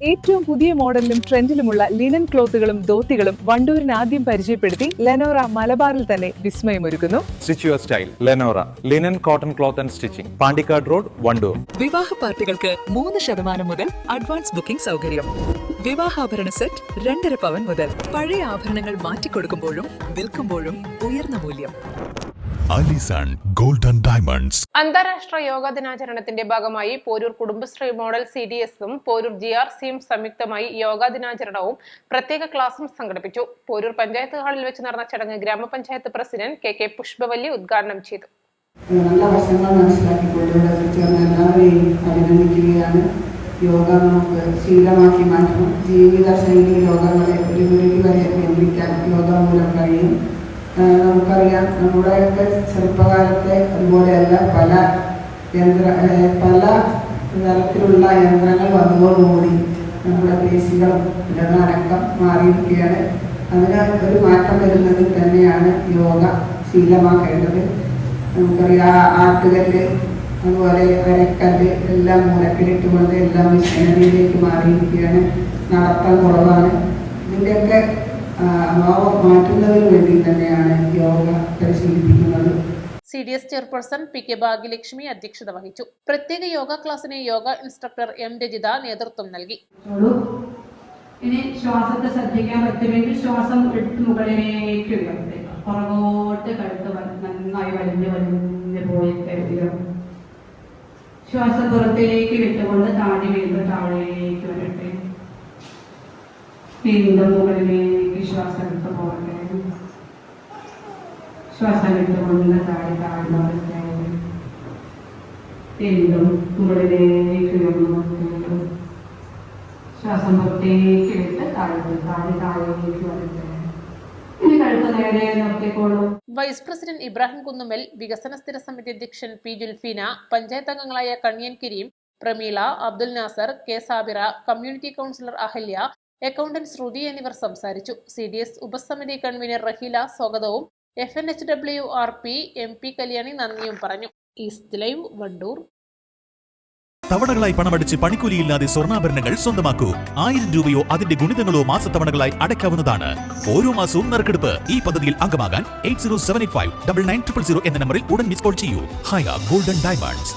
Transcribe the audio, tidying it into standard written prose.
ഏറ്റവും പുതിയ മോഡലിലും ട്രെൻഡിലുമുള്ള ലിനൻ ക്ലോത്തുകളും ധോത്തികളും വണ്ടൂരിന് ആദ്യം പരിചയപ്പെടുത്തി ലെനോറ മലബാറിൽ തന്നെ വിസ്മയമൊരുക്കുന്നു. Stitch your style Lenora linen cotton cloth and stitching, Pandikkad road, Wandoor. വിവാഹ പാർട്ടികൾക്ക് 3% മുതൽ അഡ്വാൻസ് ബുക്കിംഗ് സൗകര്യം. വിവാഹാഭരണ സെറ്റ് 2.5 പവൻ മുതൽ. പഴയ ആഭരണങ്ങൾ മാറ്റിക്കൊടുക്കുമ്പോഴും വിൽക്കുമ്പോഴും ഉയർന്ന മൂല്യം. Allison golden diamonds. അന്താരാഷ്ട്ര യോഗാ ദിനാചരണത്തിന്റെ ഭാഗമായി പോരൂർ കുടുംബശ്രീ മോഡൽ CDSഉം പോരൂർ GRCയും സംയുക്തമായി യോഗാ ദിനാചരണവും പ്രത്യേക ക്ലാസും സംഘടിപ്പിച്ചു. പോരൂർ പഞ്ചായത്ത് ഹാളിൽ വെച്ച് നടന്ന ചടങ്ങ് ഗ്രാമപഞ്ചായത്ത് പ്രസിഡന്റ് KK പുഷ്പവല്ലി ഉദ്ഘാടനം ചെയ്തു. നല്ല വശങ്ങൾ മനസ്സിലാക്കിക്കൊണ്ട് എല്ലാവരെയും അഭിനന്ദിക്കുകയാണ്. യോഗ നമുക്ക് ശീലമാക്കി മാറ്റണം. ജീവിതശൈലി രോഗങ്ങളെ ഒരു പരിധി വരെ നിയന്ത്രിക്കാൻ യോഗ മൂലം കഴിയും. നമുക്കറിയാം, നമ്മുടെയൊക്കെ ചെറുപ്പകാലത്തെ അതുപോലെയല്ല പല തരത്തിലുള്ള യന്ത്രങ്ങൾ വന്നതോടുകൂടി നമ്മുടെ പേശികളും അടക്കം മാറിയിരിക്കുകയാണ്. അതിന് ഒരു മാറ്റം വരുന്നതിൽ തന്നെയാണ് യോഗ ശീലമാക്കേണ്ടത്. നമുക്കറിയാം, ആട്ടുകല്ല് അതുപോലെ അരക്കല്ല് എല്ലാം മൂലക്കിലിട്ടുകൊണ്ട് എല്ലാം മെഷീനറിയിലേക്ക് മാറിയിരിക്കുകയാണ്. നടത്തം കുറവാണ്. ഇതിൻ്റെയൊക്കെ അഭാവം മാറ്റുന്നതിന് വേണ്ടി തന്നെയാണ് യോഗ പരിശീലിപ്പിക്കുന്നത്. CDS ചെയർപേഴ്സൺ PK ഭാഗ്യലക്ഷ്മി അധ്യക്ഷത വഹിച്ചു. പ്രത്യേക യോഗ ക്ലാസിന് യോഗ ഇൻസ്ട്രക്ടർ M രജിത നേതൃത്വം നൽകി. ഇനി ശ്വാസത്തെ ശ്രദ്ധിക്കാൻ പറ്റുമെങ്കിൽ ശ്വാസം എടുത്ത് മുകളിലേക്ക് ഉയർത്തുക. പുറകോട്ട് കഴുത്ത് നന്നായി വലിഞ്ഞ് പോയിട്ട് ശ്വാസം പുറത്തേക്ക് വിട്ടുകൊണ്ട് താഴെ വീണ്ടും താഴേക്ക് വരട്ടെ. വീണ്ടും മുകളിലേക്ക് ശ്വാസം എടുത്ത് പോകട്ടെ. ശ്വാസം വിട്ടുകൊണ്ട് താഴെ വരട്ടെ. വീണ്ടും മുകളിലേക്ക് ഉയർന്നു. ശ്വാസം പുറത്തേക്ക് വിട്ട് താഴേക്ക് വരട്ടെ. ഇനി കഴുത്ത് നേരെ നിർത്തിക്കോളൂ. വൈസ് പ്രസിഡന്റ് ഇബ്രാഹിം കുന്നുമ്മൽ, വികസന സ്ഥിര സമിതി അധ്യക്ഷൻ P ജുൽഫീന, പഞ്ചായത്ത് അംഗങ്ങളായ Kaniyan Kareem, Pramila, Abdul Nasar, K Sabira, community councillor Ahalya, accountant Shruthi എന്നിവർ സംസാരിച്ചു. CDS ഉപസമിതി കൺവീനർ റഹീല സ്വാഗതവും FNHWRP MP കല്യാണി നന്ദിയും പറഞ്ഞു. East live, Wandoor. തവണകളായി പണമടിച്ച് പണിക്കൂലിയില്ലാതെ സ്വർണ്ണാഭരണങ്ങൾ സ്വന്തമാക്കൂ. 1000 രൂപയോ അതിന്റെ ഗുണിതങ്ങളോ മാസത്തവണകളായി അടയ്ക്കാവുന്നതാണ്. ഓരോ മാസവും നറുക്കെടുപ്പ്. ഈ പദ്ധതിയിൽ അംഗമാകാൻ 8078599000 എന്ന നമ്പറിൽ ഉടൻ മിസ് കോൾ ചെയ്യൂ. ഹയ ഗോൾഡൻ ഡയമണ്ട്സ്.